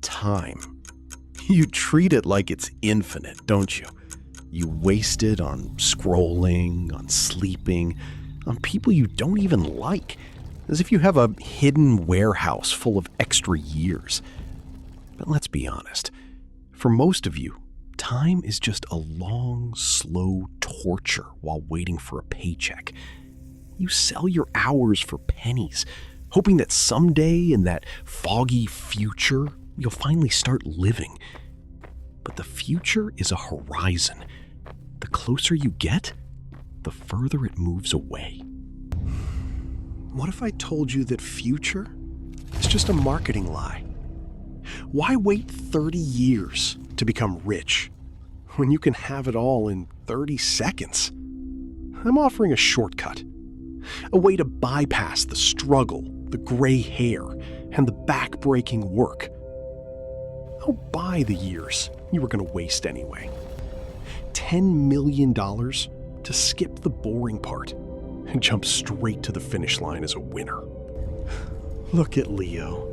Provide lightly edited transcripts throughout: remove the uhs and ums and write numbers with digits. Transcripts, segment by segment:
Time. You treat it like it's infinite, don't you? You waste it on scrolling, on sleeping, on people you don't even like, as if you have a hidden warehouse full of extra years. But let's be honest, for most of you, time is just a long, slow torture while waiting for a paycheck. You sell your hours for pennies, hoping that someday in that foggy future, you'll finally start living. But the future is a horizon. The closer you get, the further it moves away. What if I told you that future is just a marketing lie? Why wait 30 years to become rich when you can have it all in 30 seconds? I'm offering a shortcut, a way to bypass the struggle, the gray hair, and the back-breaking work. I'll buy the years you were going to waste anyway. $10 million to skip the boring part and jump straight to the finish line as a winner. Look at Leo,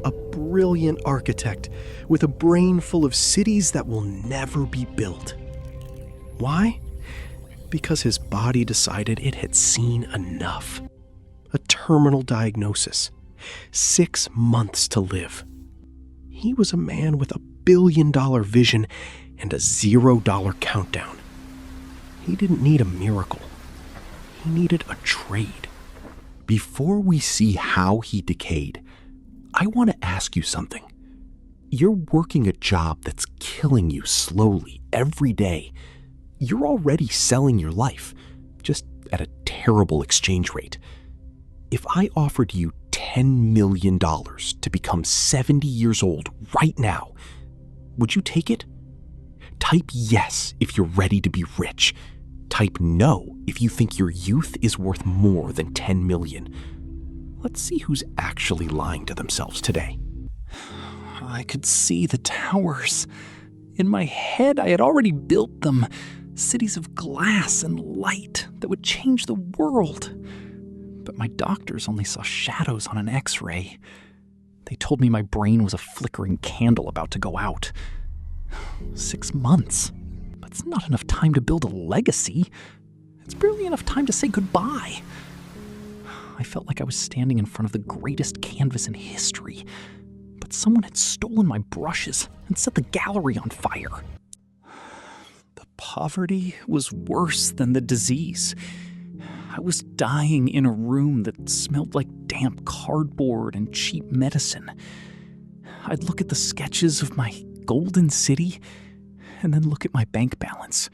a brilliant architect with a brain full of cities that will never be built. Why? Because his body decided it had seen enough. A terminal diagnosis, 6 months to live. He was a man with a billion-dollar vision and a $0 countdown. He didn't need a miracle. He needed a trade. Before we see how he decayed, I want to ask you something. You're working a job that's killing you slowly every day. You're already selling your life, just at a terrible exchange rate. If I offered you $10 million to become 70 years old right now, would you take it? Type yes if you're ready to be rich. Type no if you think your youth is worth more than $10 million. Let's see who's actually lying to themselves today. I could see the towers. In my head, I had already built them. Cities of glass and light that would change the world. But my doctors only saw shadows on an X-ray. They told me my brain was a flickering candle about to go out. 6 months. That's not enough time to build a legacy. It's barely enough time to say goodbye. I felt like I was standing in front of the greatest canvas in history, but someone had stolen my brushes and set the gallery on fire. The poverty was worse than the disease. I was dying in a room that smelled like damp cardboard and cheap medicine. I'd look at the sketches of my golden city and then look at my bank balance.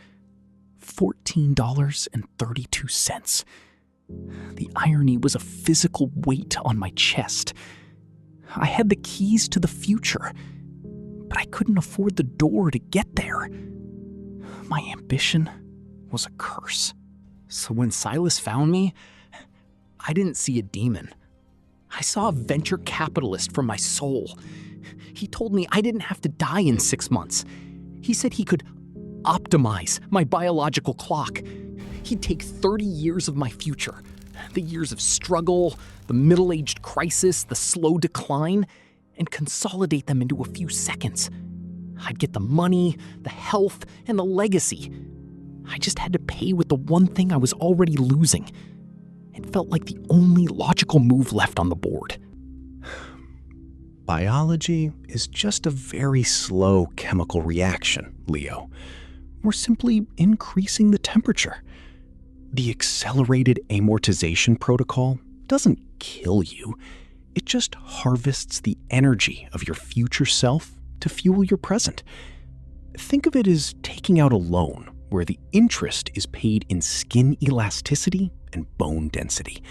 $14.32. The irony was a physical weight on my chest. I had the keys to the future, but I couldn't afford the door to get there. My ambition was a curse. So when Silas found me, I didn't see a demon. I saw a venture capitalist from my soul. He told me I didn't have to die in 6 months. He said he could optimize my biological clock. He'd take 30 years of my future, the years of struggle, the middle-aged crisis, the slow decline, and consolidate them into a few seconds. I'd get the money, the health, and the legacy. I just had to pay with the one thing I was already losing. It felt like the only logical move left on the board. Biology is just a very slow chemical reaction, Leo. We're simply increasing the temperature. The accelerated amortization protocol doesn't kill you. It just harvests the energy of your future self to fuel your present. Think of it as taking out a loan where the interest is paid in skin elasticity and bone density.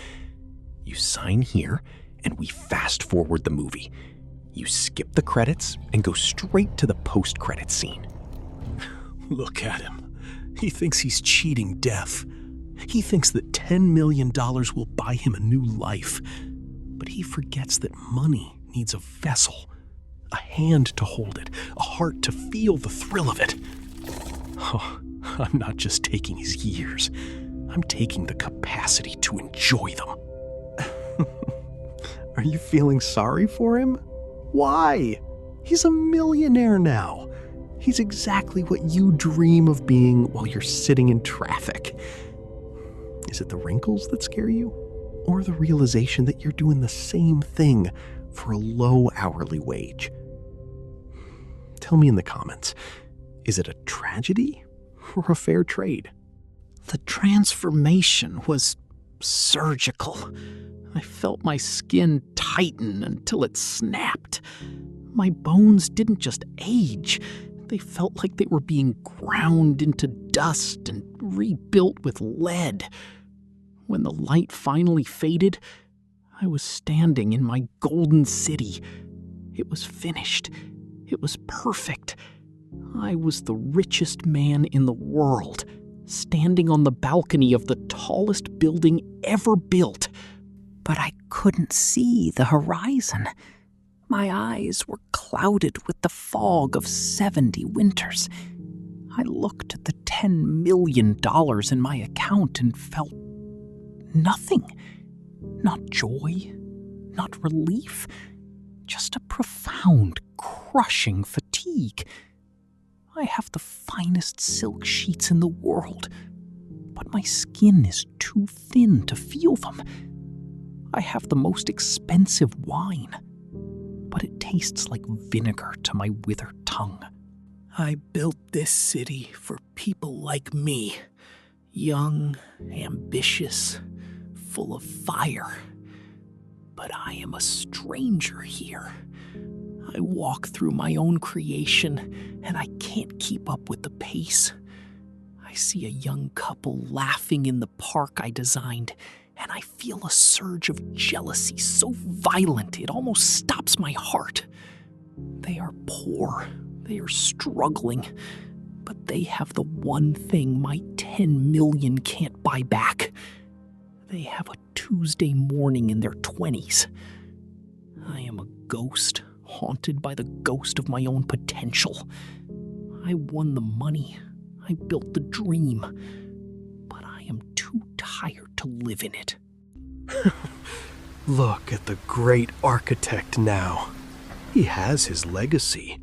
You sign here, and we fast forward the movie. You skip the credits and go straight to the post-credits scene. Look at him. He thinks he's cheating death. He thinks that $10 million will buy him a new life. But he forgets that money needs a vessel, a hand to hold it, a heart to feel the thrill of it. Oh, I'm not just taking his years. I'm taking the capacity to enjoy them. Are you feeling sorry for him? Why? He's a millionaire now. He's exactly what you dream of being while you're sitting in traffic. Is it the wrinkles that scare you? Or the realization that you're doing the same thing for a low hourly wage? Tell me in the comments, is it a tragedy or a fair trade? The transformation was surgical. I felt my skin tighten until it snapped. My bones didn't just age. They felt like they were being ground into dust and rebuilt with lead. When the light finally faded, I was standing in my golden city. It was finished. It was perfect. I was the richest man in the world, standing on the balcony of the tallest building ever built. But I couldn't see the horizon. My eyes were clouded with the fog of 70 winters. I looked at the $10 million in my account and felt nothing. Not joy, not relief, just a profound, crushing fatigue. I have the finest silk sheets in the world, but my skin is too thin to feel them. I have the most expensive wine, but it tastes like vinegar to my withered tongue. I built this city for people like me, young, ambitious, full of fire. But I am a stranger here. I walk through my own creation, and I can't keep up with the pace. I see a young couple laughing in the park I designed, and I feel a surge of jealousy so violent it almost stops my heart. They are poor, they are struggling, but they have the one thing my 10 million can't buy back. They have a Tuesday morning in their 20s. I am a ghost, haunted by the ghost of my own potential. I won the money, I built the dream, but I am too tired to live in it. Look at the great architect now. He has his legacy.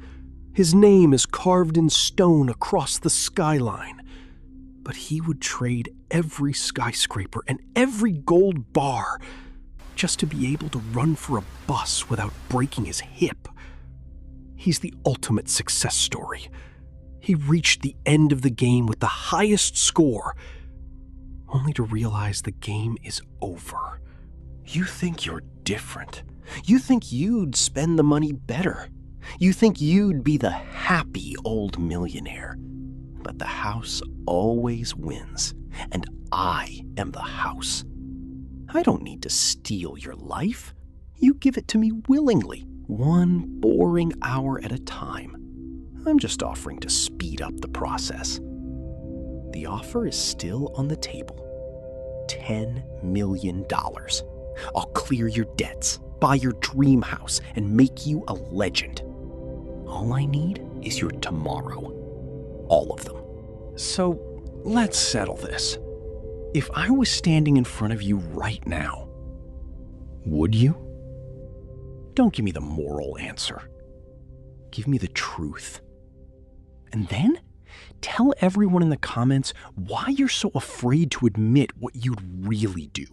His name is carved in stone across the skyline. But he would trade every skyscraper and every gold bar just to be able to run for a bus without breaking his hip. He's the ultimate success story. He reached the end of the game with the highest score, only to realize the game is over. You think you're different. You think you'd spend the money better. You think you'd be the happy old millionaire. But the house always wins, and I am the house. I don't need to steal your life. You give it to me willingly, one boring hour at a time. I'm just offering to speed up the process. The offer is still on the table. $10 million. I'll clear your debts, buy your dream house, and make you a legend. All I need is your tomorrow. All of them. So, let's settle this. If I was standing in front of you right now, would you? Don't give me the moral answer. Give me the truth. And then, tell everyone in the comments why you're so afraid to admit what you'd really do.